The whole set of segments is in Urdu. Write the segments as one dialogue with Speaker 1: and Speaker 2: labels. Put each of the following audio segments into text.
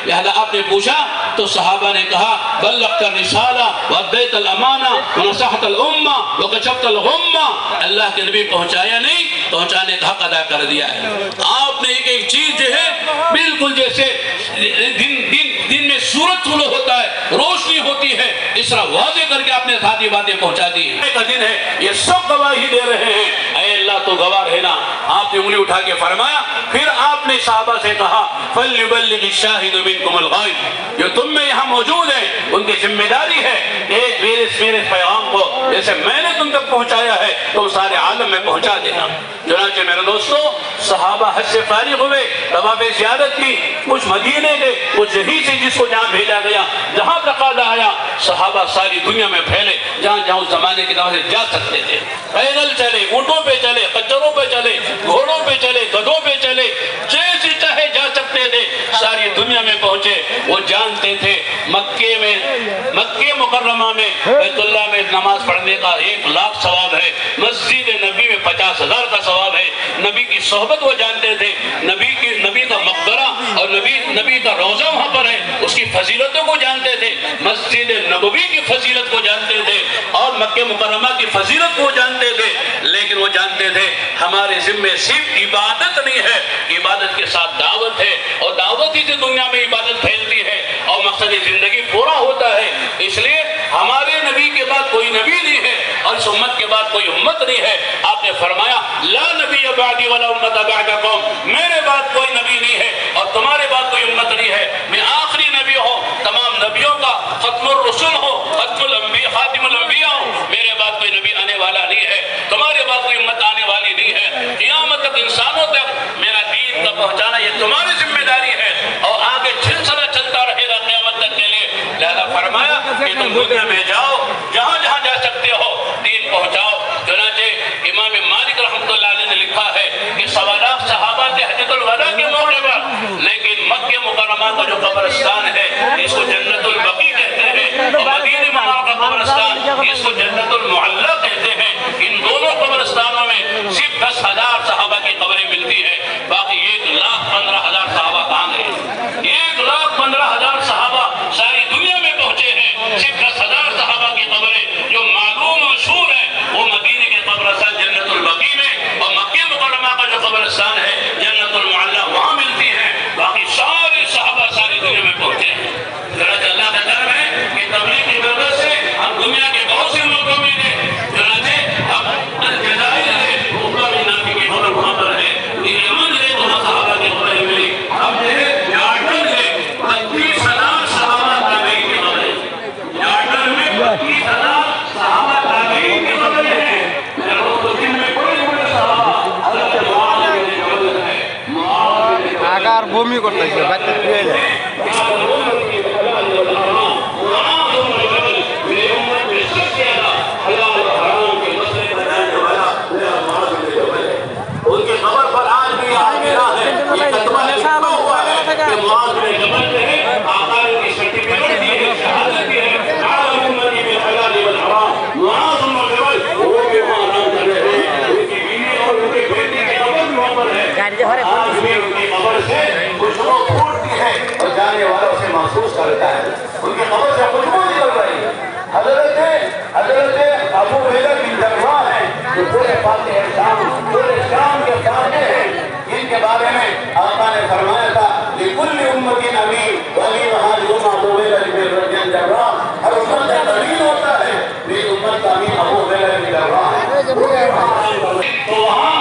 Speaker 1: لہذا آپ نے پوچھا تو صحابہ نے کہا بلغت الرسالہ وادیت الامانہ ونصحت الامہ وکشفت الغمہ، اللہ کے نبی پہنچایا نہیں، پہنچانے کا حق ادا کر دیا ہے۔ آپ نے ایک چیز جو ہے بالکل جیسے دن میں سورج طلوع ہوتا ہے، روشنی ہوتی ہے، اس طرح واضح کر کے آپ نے ساتھی باتیں پہنچا دی ہیں۔ ایک دن ہے، یہ سب گواہی دے رہے ہیں، اے اللہ تو گواہ ہے نا۔ آپ نے انگلی اٹھا کے فرمایا، پھر آپ نے صحابہ سے کہا فَلْيُبَلِّغِ الشَّاهِدُ مِنْكُمُ الْغَائِبَ، جو تم میں یہاں موجود ہیں ان کی ذمہ داری ہے ایک میرے پیغام کو جیسے میں نے تم تک پہنچایا ہے تم سارے عالم میں پہنچا دینا۔ چنانچہ میرے دوستو صحابہ حج سے فارغ ہوئے، طواف زیارت کی، کچھ مدینے گئے، کچھ یہیں سے جس کو جہاں بھیجا گیا، جہاں تقاضا آیا صحابہ ساری دنیا میں پھیلے، جہاں جہاں اس زمانے کی طرف سے جا سکتے تھے، پیدل چلے، اونٹوں پہ چلے، خچروں پہ چلے، گھوڑوں پہ چلے، گدھوں پہ چلے، جیسے چاہے جا سکتے تھے، ساری دنیا میں پہنچے۔ وہ جانتے تھے مکہ مکرمہ میں بیت اللہ میں نماز پڑھنے کا 1,00,000 ثواب ہے، مسجد نبی میں 50,000 کا ثواب ہے۔ نبی کی صحبت وہ جانتے تھے، نبی کا مقبرہ اور نبی کا روزہ وہاں پر ہے، اس کی فضیلتوں کو جانتے تھے، مسجد نبوی کی فضیلت کو جانتے تھے اور مکہ مکرمہ کی فضیلت کو جانتے تھے، لیکن وہ جانتے تھے ہمارے ذمے صرف عبادت نہیں ہے، عبادت کے ساتھ دعوت ہے، اور دعوت ہی سے دنیا میں عبادت پھیلتی ہے اور مقصد زندگی پورا ہوتا ہے۔ اس لیے ہمارے نبی کے بعد کوئی نبی نہیں ہے اور اس امت کے بعد کوئی امت نہیں ہے۔ آپ نے فرمایا لا نبی بعدی ولا امت بعدکم، میرے بعد کوئی نبی نہیں ہے اور تمہارے بعد کوئی امت نہیں ہے، میں آخری نبی ہوں، تمام نبیوں کا ختم الرسل ہو، خاتم الانبیاء ہو، میرے بعد کوئی نبی آنے والا نہیں ہے، تمہارے بعد کوئی امت آنے والی نہیں ہے۔ قیامت تک انسانوں تک میرا دین کا پہنچانا یہ تمہاری ذمہ داری ہے اور آگے سلسلہ چلتا رہے گا قیامت تک کے لیے۔ لہذا فرمایا کہ تم دنیا میں جاؤ، جہاں جہاں جا سکتے ہو دین پہنچاؤ۔ چنانچہ امام مالک رحمۃ اللہ علیہ نے لکھا ہے کہ 1,00,000 صحابہ تھے حجۃ الوداع کے موقع پر، لیکن مکہ مکرمہ کا جو قبرستان ہے اس کو جنت البقیع کہتے ہیں، اور مدینہ منورہ کا قبرستان اس کو جنت المعلیٰ کہتے ہیں۔ ان دونوں قبرستانوں میں صرف 10,000 صحابہ کی قبریں ملتی ہیں، باقی 1,15,000 صحابہ کہاں گئے؟ 1,15,000 صحابہ ساری دنیا میں پہنچے ہیں، صرف 10,000 صحابہ کی قبریں جو معلوم مشہور ہے وہ مدینہ کے قبرستان جنت البقیع میں اور مکہ مکرمہ کا جو قبرستان ہے جنت المعلیٰ وہاں ملتی ہے، باقی سارے صحابہ ساری دنیا میں پہنچے ہیں۔ چنانچہ اللہ کا کرم ہے کہ تبلیغ کی مدد سے ہم دنیا کے بہت سے ملکوں میں ہیں، چنانچہ اب الجزائر ہے، اوپر نام کی خبر وہاں پر ہے، یمن ہے وہاں صحابہ کی خبریں ملی، اب ہے جارڈن ہے 25,000 صحابہ تابعین کی خبریں، جارڈن میں 25,000 صحابہ تابعین کی خبریں ہیں۔ دن میں بڑے بڑے صحابہ حضرت معاذ بن جبل ہے، معاذ بن جبل
Speaker 2: আকার বমি করতেছে বাচ্চা শুয়ে যায়।
Speaker 1: ان کی خبر پر آج بھی آمینہ ہے، یہ کتبہ لکھا ہوا ہے کہ معاذ بن جبل جو ہے آقا نے کی سرٹیفکیٹ دی ہے، شہادت دی ہے، عالم امتی بالحلال والحرام، معاذ بن جبل وہ بھی وہاں آرام کر رہے ہیں، ان کی بیوی اور ان کے بیٹی کی خبر بھی وہاں پر ہے، آج بھی ان کی خبر سے خوشبو پھوٹتی ہے اور جانے والا اسے محسوس کرتا ہے، ان کی خبر سے خوشبو نکل رہی ہے۔ حضرت ابو عبیدہ بن جراح ہے جو پورے شام کے فاتح ہیں، جن کے بارے میں آقا نے فرمایا تھا لِكُلِّ أُمَّةٍ أَمِينٌ وَأَمِينُ هَذِهِ الْأُمَّةِ أَبُو عُبَیدہ بن جراح، ہر امت کا امین ہوتا ہے، میری امت کا امین ابو عبیدہ بن جراح ہے۔ تو وہاں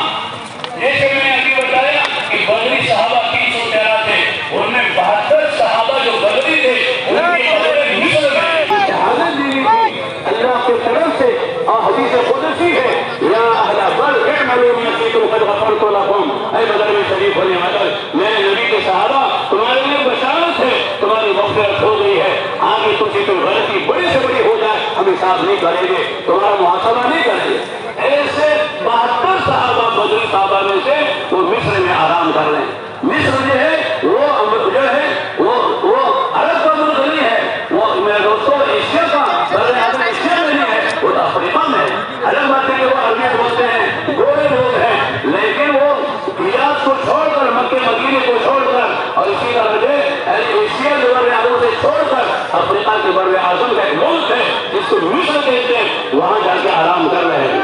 Speaker 1: جیسے میں نے ابھی بتایا کہ بدری صحابہ 313 تھے، ان میں 72 صحابہ جو بدری تھے ان کی قبریں مصر میں شہادت دی گئی تھی اللہ کی طرف سے، اور حدیث قدسی ہے یا اہل بدر اعملوا ما شئتم قد غفرت لكم، اے بدر میں شریف ہونے والے میں نبی کے صحابہ تمہارے لیے بشارت ہے، تمہاری مغفرت ہو گئی ہے، آگے تم سے کوئی غلطی بڑی سے بڑی ہو جائے ہم حساب نہیں کریں گے، تمہارا محاسبہ نہیں کریں گے۔ ایسے 72 صحابہ بدری صحابہ میں سے وہ مصر میں آرام کر رہے ہیں۔ مصر جو ہے وہ عرب کا ملک نہیں ہے، وہ میرے دوستوں ایشیا کا بر-اعظم ایشیا میں نہیں ہے، وہ تو افریقہ میں ہے۔ الگ بات ہے کہ وہ عربی بولتے ہیں، گورے لوگ ہیں، لیکن وہ حجاز کو چھوڑ کر مکہ مدینے کو چھوڑ کر اور اسی طرح سے ایشیا وہاں جا کے آرام کر رہے ہیں۔